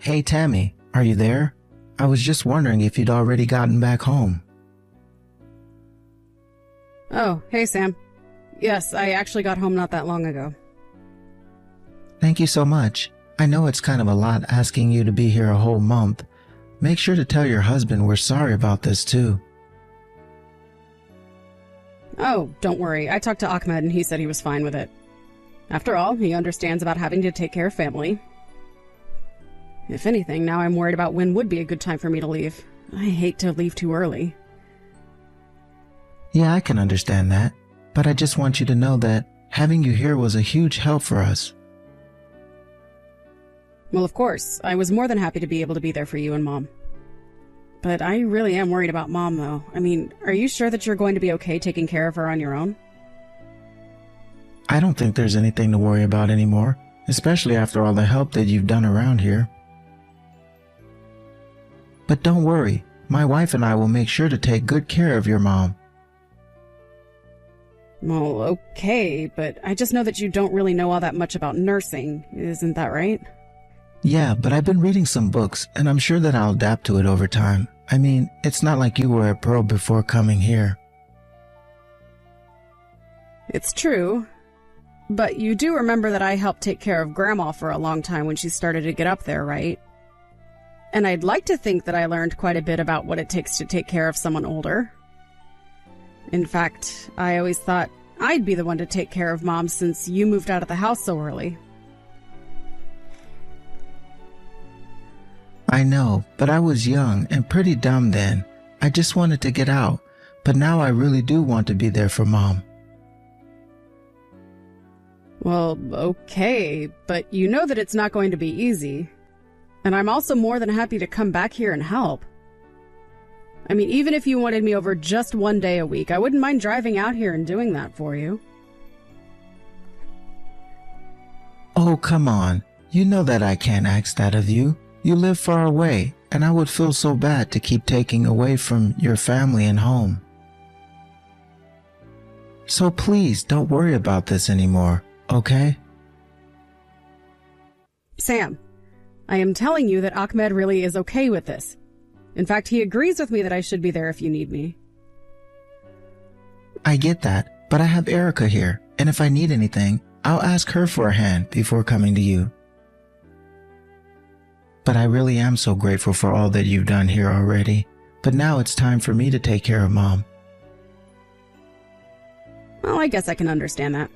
Hey Tammy, are you there? I was just wondering if you'd already gotten back home. Oh, hey Sam. Yes, I actually got home not that long ago. Thank you so much. I know it's kind of a lot asking you to be here a whole month. Make sure to tell your husband we're sorry about this too. Oh, don't worry. I talked to Ahmed and he said he was fine with it. After all, he understands about having to take care of family. If anything, now I'm worried about when would be a good time for me to leave. I hate to leave too early. Yeah, I can understand that, but I just want you to know that having you here was a huge help for us. Well, of course. I was more than happy to be able to be there for you and Mom. But I really am worried about Mom, though. I mean, are you sure that you're going to be okay taking care of her on your own? I don't think there's anything to worry about anymore, especially after all the help that you've done around here. But don't worry, my wife and I will make sure to take good care of your mom. Well, okay, but I just know that you don't really know all that much about nursing. Isn't that right? Yeah, but I've been reading some books, and I'm sure that I'll adapt to it over time. I mean, it's not like you were a pro before coming here. It's true. But you do remember that I helped take care of Grandma for a long time when she started to get up there, right? And I'd like to think that I learned quite a bit about what it takes to take care of someone older. In fact, I always thought I'd be the one to take care of Mom since you moved out of the house so early. I know, but I was young and pretty dumb then. I just wanted to get out, but now I really do want to be there for Mom. Well, okay, but you know that it's not going to be easy. And I'm also more than happy to come back here and help. I mean, even if you wanted me over just one day a week, I wouldn't mind driving out here and doing that for you. Oh, come on. You know that I can't ask that of you. You live far away, and I would feel so bad to keep taking away from your family and home. So please don't worry about this anymore, okay? Sam, I am telling you that Ahmed really is okay with this. In fact, he agrees with me that I should be there if you need me. I get that, but I have Erica here, and if I need anything, I'll ask her for a hand before coming to you. But I really am so grateful for all that you've done here already. But now it's time for me to take care of Mom. Well, I guess I can understand that.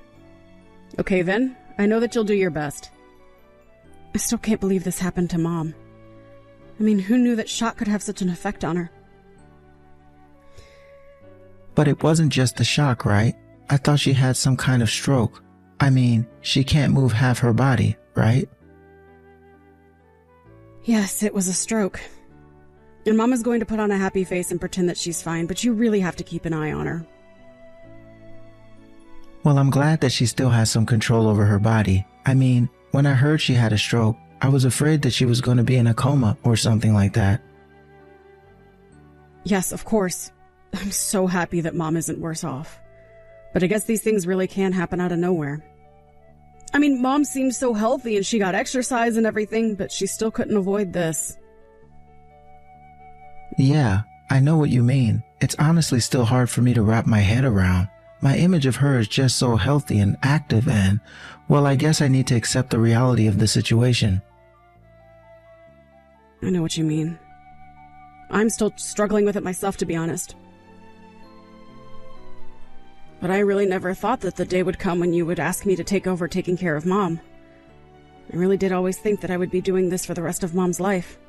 Okay then, I know that you'll do your best. I still can't believe this happened to Mom. I mean, who knew that shock could have such an effect on her? But it wasn't just the shock, right? I thought she had some kind of stroke. I mean, she can't move half her body, right? Yes, it was a stroke. And Mama's going to put on a happy face and pretend that she's fine, but you really have to keep an eye on her. Well, I'm glad that she still has some control over her body. I mean, when I heard she had a stroke, I was afraid that she was going to be in a coma or something like that. Yes, of course. I'm so happy that Mom isn't worse off. But I guess these things really can happen out of nowhere. I mean, Mom seemed so healthy and she got exercise and everything, but she still couldn't avoid this. Yeah, I know what you mean. It's honestly still hard for me to wrap my head around. My image of her is just so healthy and active and, well, I guess I need to accept the reality of the situation. I know what you mean. I'm still struggling with it myself, to be honest. But I really never thought that the day would come when you would ask me to take over taking care of Mom. I really did always think that I would be doing this for the rest of Mom's life.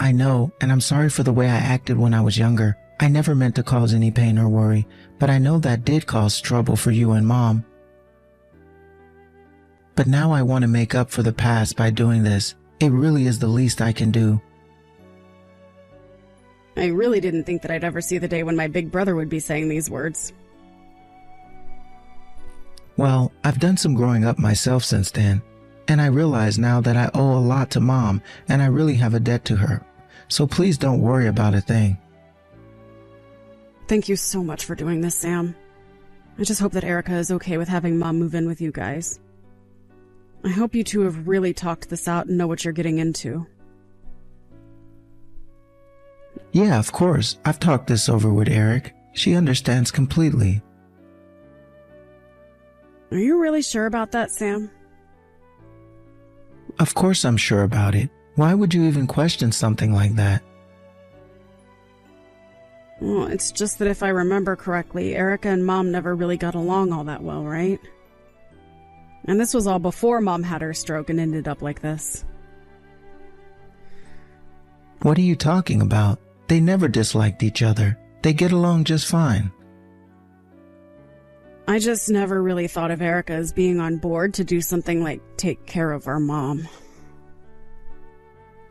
I know, and I'm sorry for the way I acted when I was younger. I never meant to cause any pain or worry, but I know that did cause trouble for you and Mom. But now I want to make up for the past by doing this. It really is the least I can do. I really didn't think that I'd ever see the day when my big brother would be saying these words. Well, I've done some growing up myself since then, and I realize now that I owe a lot to Mom, and I really have a debt to her. So please don't worry about a thing. Thank you so much for doing this, Sam. I just hope that Erica is okay with having Mom move in with you guys. I hope you two have really talked this out and know what you're getting into. Yeah, of course. I've talked this over with Eric. She understands completely. Are you really sure about that, Sam? Of course I'm sure about it. Why would you even question something like that? Well, it's just that if I remember correctly, Erica and Mom never really got along all that well, right? And this was all before Mom had her stroke and ended up like this. What are you talking about? They never disliked each other. They get along just fine. I just never really thought of Erica as being on board to do something like take care of our mom.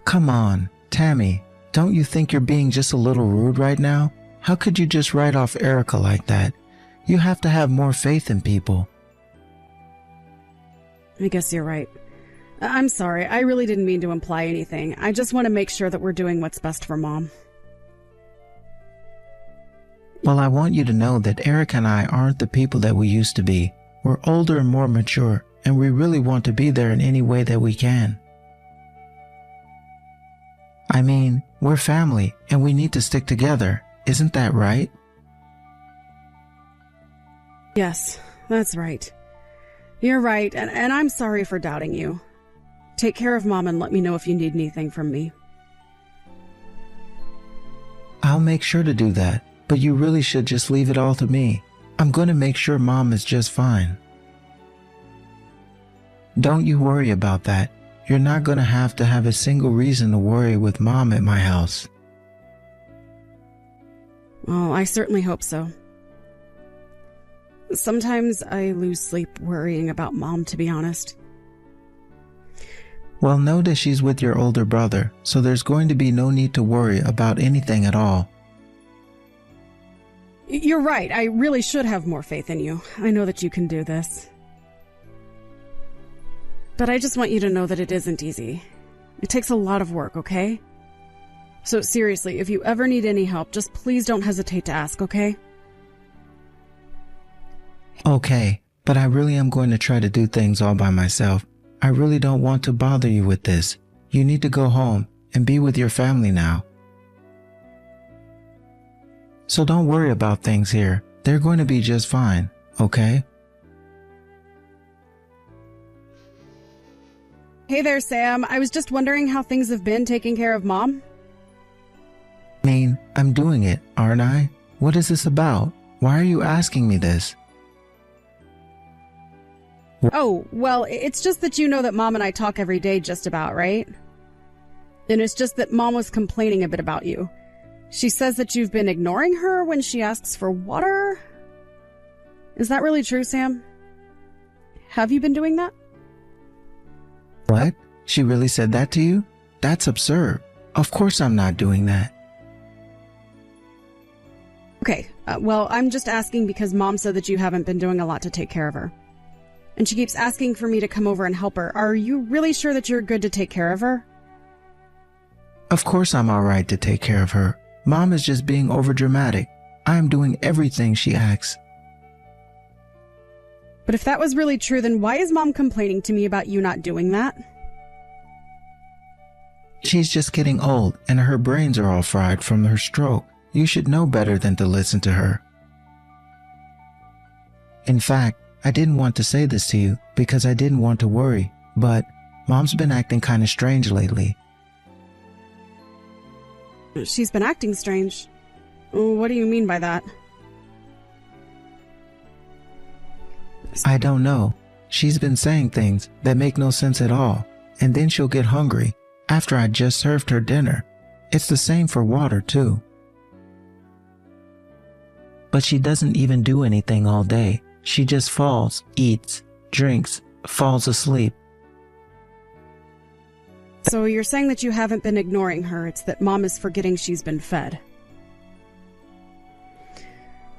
Come on, Tammy. Don't you think you're being just a little rude right now? How could you just write off Erica like that? You have to have more faith in people. I guess you're right. I'm sorry, I really didn't mean to imply anything. I just want to make sure that we're doing what's best for Mom. Well, I want you to know that Eric and I aren't the people that we used to be. We're older and more mature, and we really want to be there in any way that we can. I mean, we're family, and we need to stick together. Isn't that right? Yes, that's right. You're right, and I'm sorry for doubting you. Take care of Mom and let me know if you need anything from me. I'll make sure to do that, but you really should just leave it all to me. I'm going to make sure Mom is just fine. Don't you worry about that. You're not going to have a single reason to worry with Mom at my house. Well, I certainly hope so. Sometimes I lose sleep worrying about Mom, to be honest. Well, know that she's with your older brother, so there's going to be no need to worry about anything at all. You're right, I really should have more faith in you. I know that you can do this. But I just want you to know that it isn't easy. It takes a lot of work, okay? So seriously, if you ever need any help, just please don't hesitate to ask, okay? Okay, but I really am going to try to do things all by myself. I really don't want to bother you with this. You need to go home and be with your family now. So don't worry about things here. They're going to be just fine, okay? Hey there, Sam. I was just wondering how things have been taking care of Mom. I mean, I'm doing it, aren't I? What is this about? Why are you asking me this? Oh, well, it's just that you know that Mom and I talk every day just about, right? And it's just that Mom was complaining a bit about you. She says that you've been ignoring her when she asks for water. Is that really true, Sam? Have you been doing that? What? She really said that to you? That's absurd. Of course I'm not doing that. Okay, well, I'm just asking because Mom said that you haven't been doing a lot to take care of her. And she keeps asking for me to come over and help her. Are you really sure that you're good to take care of her? Of course I'm all right to take care of her. Mom is just being overdramatic. I am doing everything she asks. But if that was really true, then why is Mom complaining to me about you not doing that? She's just getting old and her brains are all fried from her stroke. You should know better than to listen to her. In fact, I didn't want to say this to you because I didn't want to worry, but Mom's been acting kind of strange lately. She's been acting strange. What do you mean by that? I don't know. She's been saying things that make no sense at all, and then she'll get hungry after I just served her dinner. It's the same for water, too. But she doesn't even do anything all day. She just falls, eats, drinks, falls asleep. So you're saying that you haven't been ignoring her, it's that Mom is forgetting she's been fed.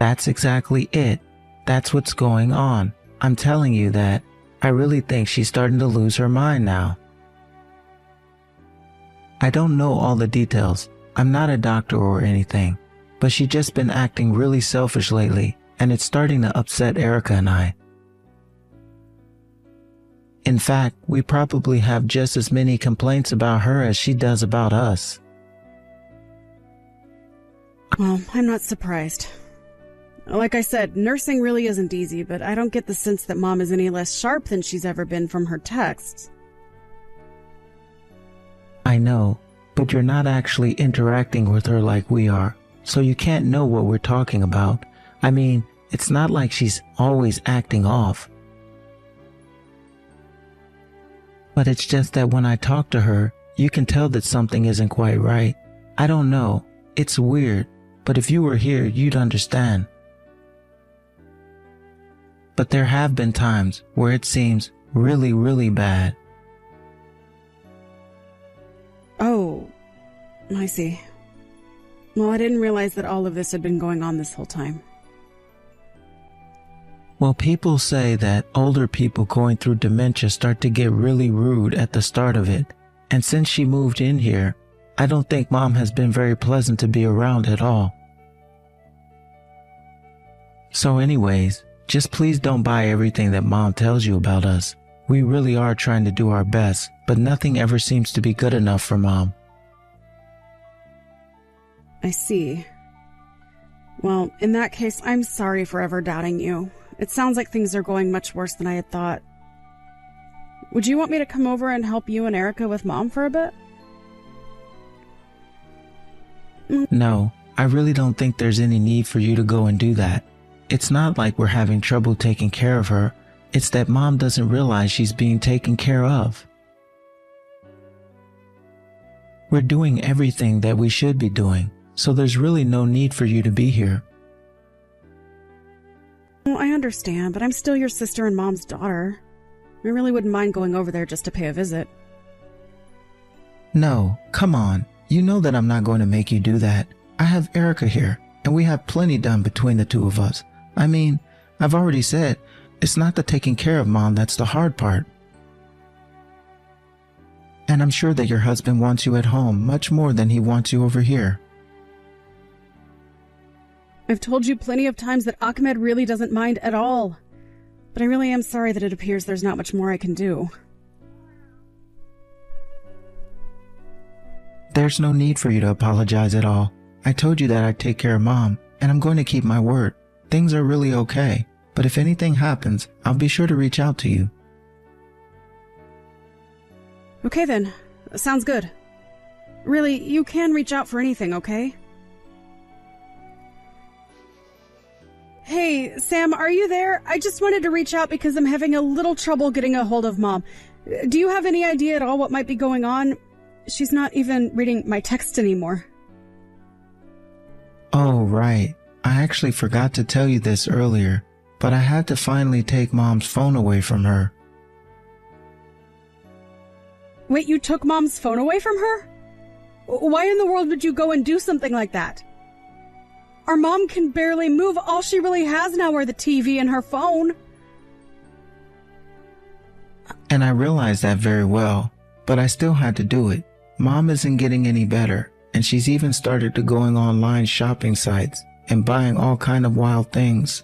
That's exactly it. That's what's going on. I'm telling you that I really think she's starting to lose her mind now. I don't know all the details. I'm not a doctor or anything, but she's just been acting really selfish lately, and it's starting to upset Erica and I. In fact, we probably have just as many complaints about her as she does about us. Well, I'm not surprised. Like I said, nursing really isn't easy, but I don't get the sense that Mom is any less sharp than she's ever been from her texts. I know, but you're not actually interacting with her like we are, so you can't know what we're talking about. I mean, it's not like she's always acting off. But it's just that when I talk to her, you can tell that something isn't quite right. I don't know. It's weird, but if you were here, you'd understand. But there have been times where it seems really, really bad. Oh, I see. Well, I didn't realize that all of this had been going on this whole time. Well, people say that older people going through dementia start to get really rude at the start of it. And since she moved in here, I don't think Mom has been very pleasant to be around at all. So anyways, just please don't buy everything that Mom tells you about us. We really are trying to do our best, but nothing ever seems to be good enough for Mom. I see. Well, in that case, I'm sorry for ever doubting you. It sounds like things are going much worse than I had thought. Would you want me to come over and help you and Erica with Mom for a bit? No, I really don't think there's any need for you to go and do that. It's not like we're having trouble taking care of her. It's that Mom doesn't realize she's being taken care of. We're doing everything that we should be doing, so there's really no need for you to be here. Well, I understand, but I'm still your sister and Mom's daughter. I really wouldn't mind going over there just to pay a visit. No, come on. You know that I'm not going to make you do that. I have Erica here, and we have plenty done between the two of us. I mean, I've already said, it's not the taking care of Mom that's the hard part. And I'm sure that your husband wants you at home much more than he wants you over here. I've told you plenty of times that Ahmed really doesn't mind at all. But I really am sorry that it appears there's not much more I can do. There's no need for you to apologize at all. I told you that I'd take care of Mom, and I'm going to keep my word. Things are really okay, but if anything happens, I'll be sure to reach out to you. Okay then, sounds good. Really, you can reach out for anything, okay? Hey, Sam, are you there? I just wanted to reach out because I'm having a little trouble getting a hold of Mom. Do you have any idea at all what might be going on? She's not even reading my text anymore. Oh, right. I actually forgot to tell you this earlier, but I had to finally take Mom's phone away from her. Wait, you took Mom's phone away from her? Why in the world would you go and do something like that? Our Mom can barely move. All she really has now are the TV and her phone. And I realized that very well, but I still had to do it. Mom isn't getting any better, and she's even started to going online shopping sites and buying all kind of wild things.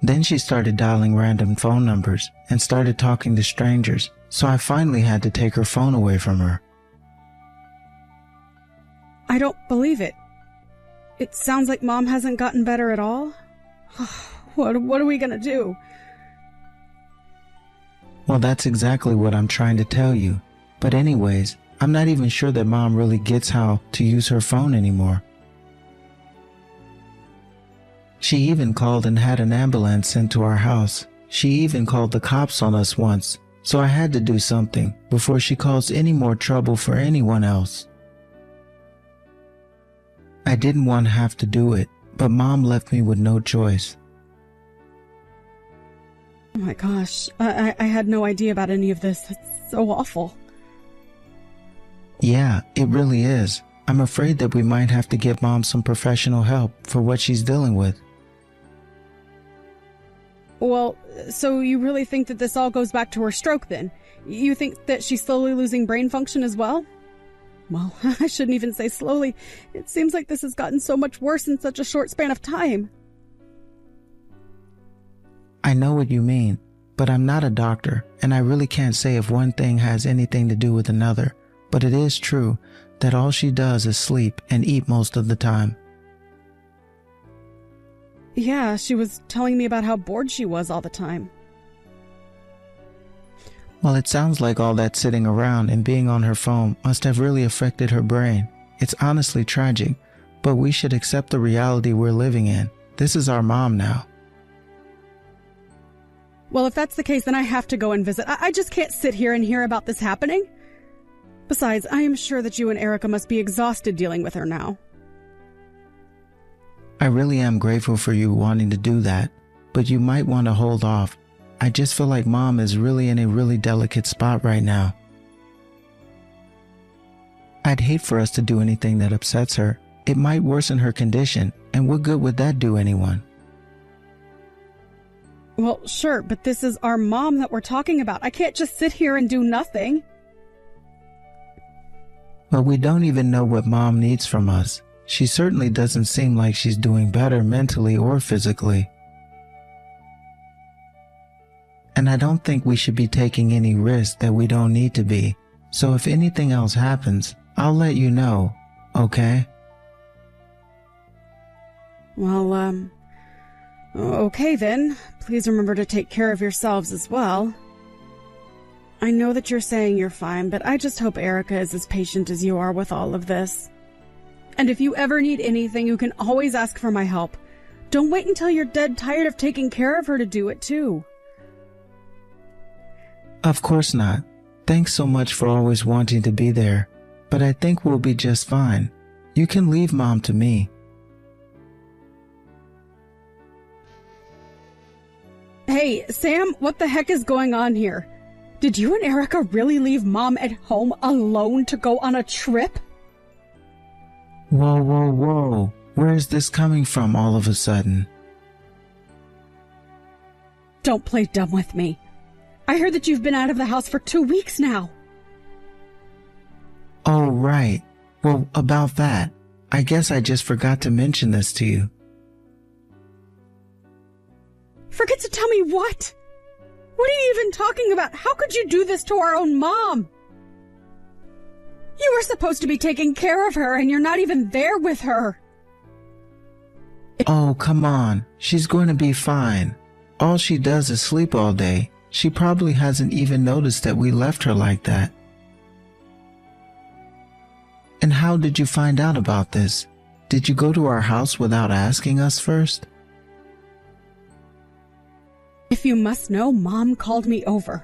Then she started dialing random phone numbers and started talking to strangers, so I finally had to take her phone away from her. I don't believe it. It sounds like Mom hasn't gotten better at all. What are we gonna do? Well, that's exactly what I'm trying to tell you. But anyways, I'm not even sure that Mom really gets how to use her phone anymore. She even called and had an ambulance sent to our house. She even called the cops on us once, so I had to do something before she caused any more trouble for anyone else. I didn't want to have to do it, but Mom left me with no choice. Oh my gosh, I had no idea about any of this. It's so awful. Yeah, it really is. I'm afraid that we might have to get Mom some professional help for what she's dealing with. Well, so you really think that this all goes back to her stroke then? You think that she's slowly losing brain function as well? Well, I shouldn't even say slowly. It seems like this has gotten so much worse in such a short span of time. I know what you mean, but I'm not a doctor, and I really can't say if one thing has anything to do with another, but it is true that all she does is sleep and eat most of the time. Yeah, she was telling me about how bored she was all the time. Well, it sounds like all that sitting around and being on her phone must have really affected her brain. It's honestly tragic, but we should accept the reality we're living in. This is our mom now. Well, if that's the case, then I have to go and visit. I just can't sit here and hear about this happening. Besides, I am sure that you and Erica must be exhausted dealing with her now. I really am grateful for you wanting to do that, but you might want to hold off. I just feel like Mom is really in a really delicate spot right now. I'd hate for us to do anything that upsets her. It might worsen her condition, and what good would that do anyone? Well, sure, but this is our mom that we're talking about. I can't just sit here and do nothing. But we don't even know what Mom needs from us. She certainly doesn't seem like she's doing better mentally or physically. And I don't think we should be taking any risks that we don't need to be. So if anything else happens, I'll let you know, okay? Well, okay then. Please remember to take care of yourselves as well. I know that you're saying you're fine, but I just hope Erica is as patient as you are with all of this. And if you ever need anything, you can always ask for my help. Don't wait until you're dead tired of taking care of her to do it too. Of course not. Thanks so much for always wanting to be there. But I think we'll be just fine. You can leave Mom to me. Hey, Sam, what the heck is going on here? Did you and Erica really leave Mom at home alone to go on a trip? Whoa, whoa, whoa. Where is this coming from all of a sudden? Don't play dumb with me. I heard that you've been out of the house for 2 weeks now. Oh, right. Well, about that, I guess I just forgot to mention this to you. Forget to tell me what? What are you even talking about? How could you do this to our own mom? You were supposed to be taking care of her, and you're not even there with her. Oh, come on. She's going to be fine. All she does is sleep all day. She probably hasn't even noticed that we left her like that. And how did you find out about this? Did you go to our house without asking us first? If you must know, Mom called me over.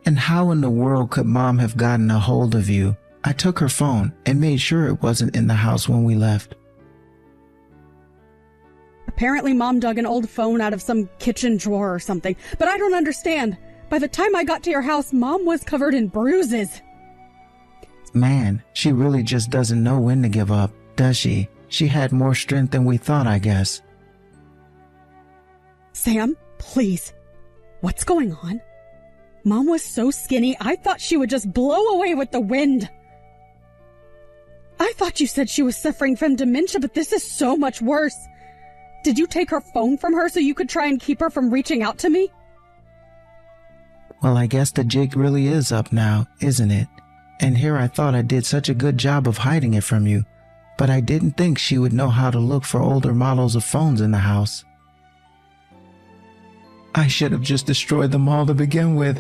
And how in the world could Mom have gotten a hold of you? I took her phone and made sure it wasn't in the house when we left. Apparently Mom dug an old phone out of some kitchen drawer or something, but I don't understand. By the time I got to your house, Mom was covered in bruises. Man, she really just doesn't know when to give up, does she? She had more strength than we thought, I guess. Sam, please. What's going on? Mom was so skinny, I thought she would just blow away with the wind. I thought you said she was suffering from dementia, but this is so much worse. Did you take her phone from her so you could try and keep her from reaching out to me? Well, I guess the jig really is up now, isn't it? And here I thought I did such a good job of hiding it from you, but I didn't think she would know how to look for older models of phones in the house. I should have just destroyed them all to begin with.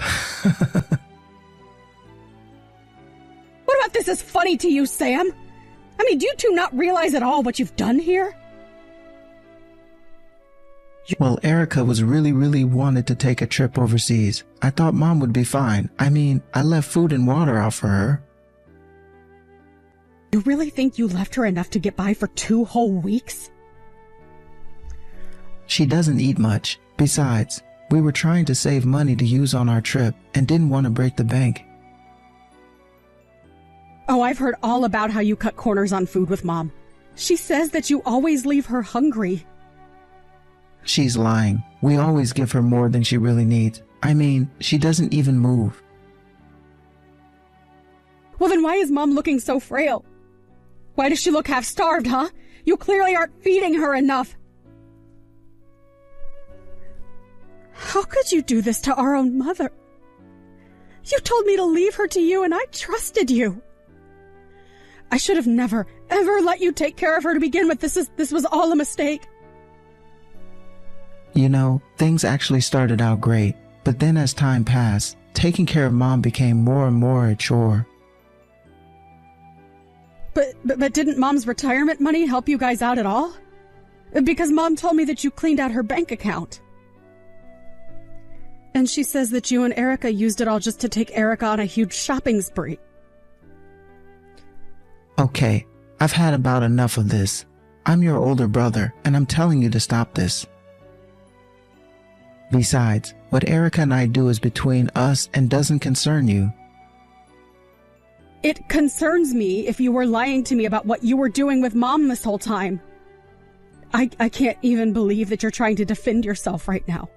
What about this is funny to you, Sam? I mean, do you two not realize at all what you've done here? Well, Erica was really wanted to take a trip overseas. I thought Mom would be fine. I mean, I left food and water out for her. You really think you left her enough to get by for 2 whole weeks? She doesn't eat much. Besides, we were trying to save money to use on our trip and didn't want to break the bank. Oh, I've heard all about how you cut corners on food with Mom. She says that you always leave her hungry. She's lying. We always give her more than she really needs. I mean, she doesn't even move. Well, then why is Mom looking so frail? Why does she look half-starved, huh? You clearly aren't feeding her enough. How could you do this to our own mother? You told me to leave her to you, and I trusted you. I should have never, ever let you take care of her to begin with. This was all a mistake. You know, things actually started out great, but then as time passed, taking care of Mom became more and more a chore. But didn't Mom's retirement money help you guys out at all? Because Mom told me that you cleaned out her bank account. And she says that you and Erica used it all just to take Erica on a huge shopping spree. Okay, I've had about enough of this. I'm your older brother, and I'm telling you to stop this. Besides, what Erica and I do is between us and doesn't concern you. It concerns me if you were lying to me about what you were doing with Mom this whole time. I can't even believe that you're trying to defend yourself right now.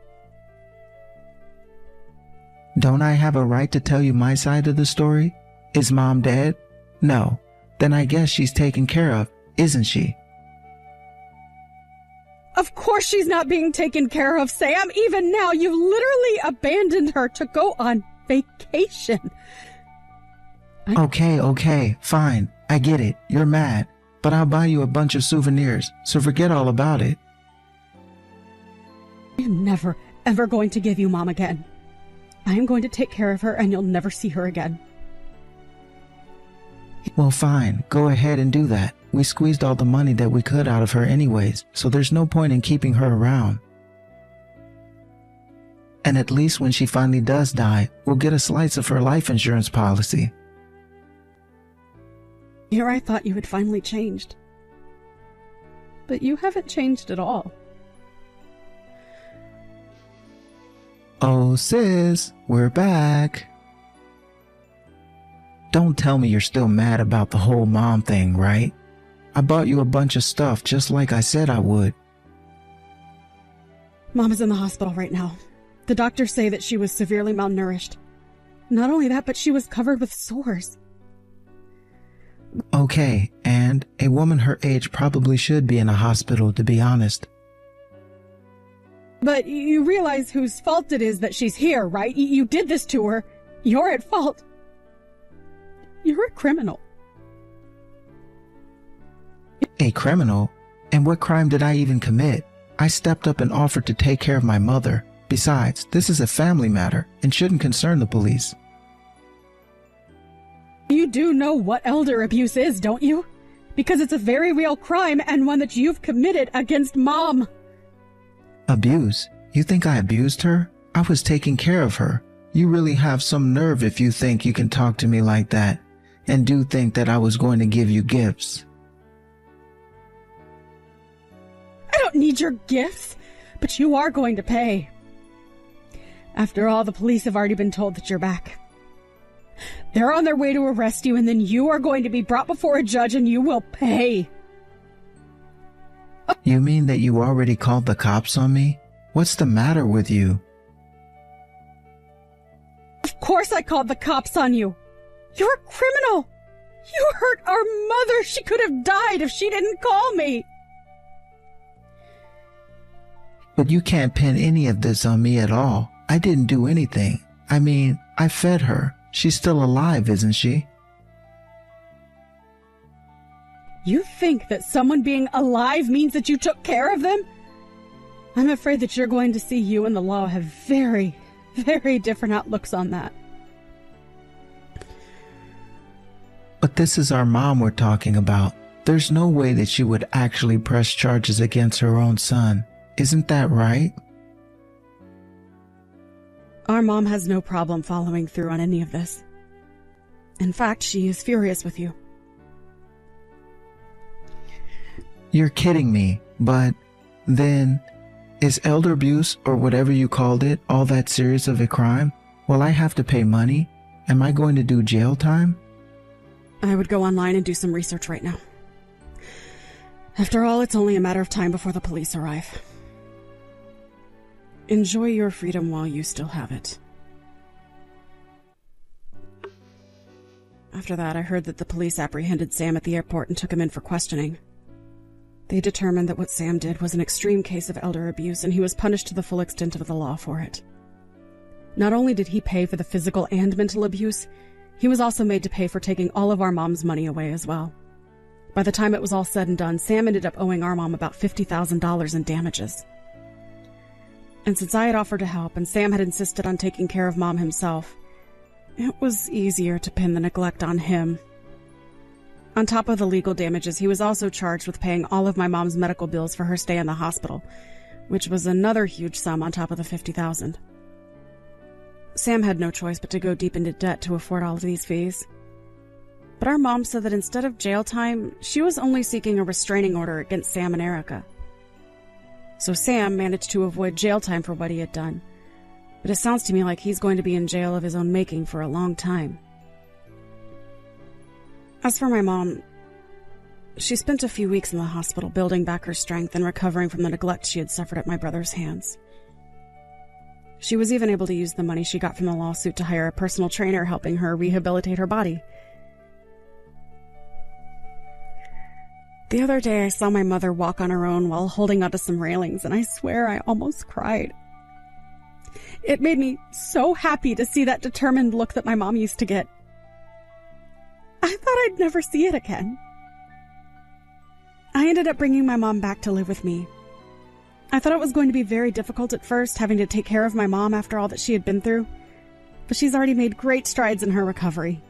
Don't I have a right to tell you my side of the story? Is Mom dead? No. Then I guess she's taken care of, isn't she? Of course she's not being taken care of, Sam. Even now, you've literally abandoned her to go on vacation. Okay, fine. I get it. You're mad. But I'll buy you a bunch of souvenirs, so forget all about it. I'm never, ever going to give you Mom again. I am going to take care of her, and you'll never see her again. Well, fine. Go ahead and do that. We squeezed all the money that we could out of her anyways, so there's no point in keeping her around. And at least when she finally does die, we'll get a slice of her life insurance policy. Here I thought you had finally changed. But you haven't changed at all. Oh, sis, we're back. Don't tell me you're still mad about the whole Mom thing, right? I bought you a bunch of stuff just like I said I would. Mom is in the hospital right now. The doctors say that she was severely malnourished. Not only that, but she was covered with sores. Okay, and a woman her age probably should be in a hospital, to be honest. But you realize whose fault it is that she's here, right? You did this to her. You're at fault. You're a criminal. A criminal? And what crime did I even commit? I stepped up and offered to take care of my mother. Besides, this is a family matter and shouldn't concern the police. You do know what elder abuse is, don't you? Because it's a very real crime and one that you've committed against Mom. Abuse? You think I abused her? I was taking care of her. You really have some nerve if you think you can talk to me like that, and do think that I was going to give you gifts. I don't need your gifts, but you are going to pay. After all, the police have already been told that you're back. They're on their way to arrest you, and then you are going to be brought before a judge and you will pay. You mean that you already called the cops on me? What's the matter with you? Of course I called the cops on you. You're a criminal. You hurt our mother. She could have died if she didn't call me. But you can't pin any of this on me at all. I didn't do anything. I mean, I fed her. She's still alive, isn't she? You think that someone being alive means that you took care of them? I'm afraid that you're going to see you and the law have very, very different outlooks on that. But this is our mom we're talking about. There's no way that she would actually press charges against her own son. Isn't that right? Our mom has no problem following through on any of this. In fact, she is furious with you. You're kidding me, but then, is elder abuse, or whatever you called it, all that serious of a crime? Will I have to pay money? Am I going to do jail time? I would go online and do some research right now. After all, it's only a matter of time before the police arrive. Enjoy your freedom while you still have it. After that, I heard that the police apprehended Sam at the airport and took him in for questioning. They determined that what Sam did was an extreme case of elder abuse, and he was punished to the full extent of the law for it. Not only did he pay for the physical and mental abuse, he was also made to pay for taking all of our mom's money away as well. By the time it was all said and done, Sam ended up owing our mom about $50,000 in damages. And since I had offered to help and Sam had insisted on taking care of Mom himself, it was easier to pin the neglect on him. On top of the legal damages, he was also charged with paying all of my mom's medical bills for her stay in the hospital, which was another huge sum on top of the $50,000. Sam had no choice but to go deep into debt to afford all of these fees. But our mom said that instead of jail time, she was only seeking a restraining order against Sam and Erica. So Sam managed to avoid jail time for what he had done. But it sounds to me like he's going to be in jail of his own making for a long time. As for my mom, she spent a few weeks in the hospital building back her strength and recovering from the neglect she had suffered at my brother's hands. She was even able to use the money she got from the lawsuit to hire a personal trainer helping her rehabilitate her body. The other day I saw my mother walk on her own while holding onto some railings, and I swear I almost cried. It made me so happy to see that determined look that my mom used to get. I thought I'd never see it again. I ended up bringing my mom back to live with me. I thought it was going to be very difficult at first, having to take care of my mom after all that she had been through, but she's already made great strides in her recovery.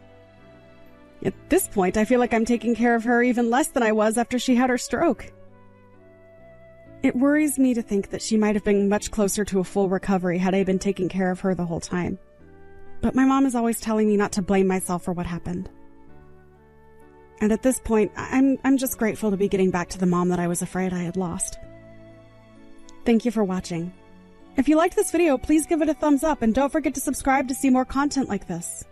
At this point, I feel like I'm taking care of her even less than I was after she had her stroke. It worries me to think that she might have been much closer to a full recovery had I been taking care of her the whole time. But my mom is always telling me not to blame myself for what happened. And at this point, I'm just grateful to be getting back to the mom that I was afraid I had lost. Thank you for watching. If you liked this video, please give it a thumbs up and don't forget to subscribe to see more content like this.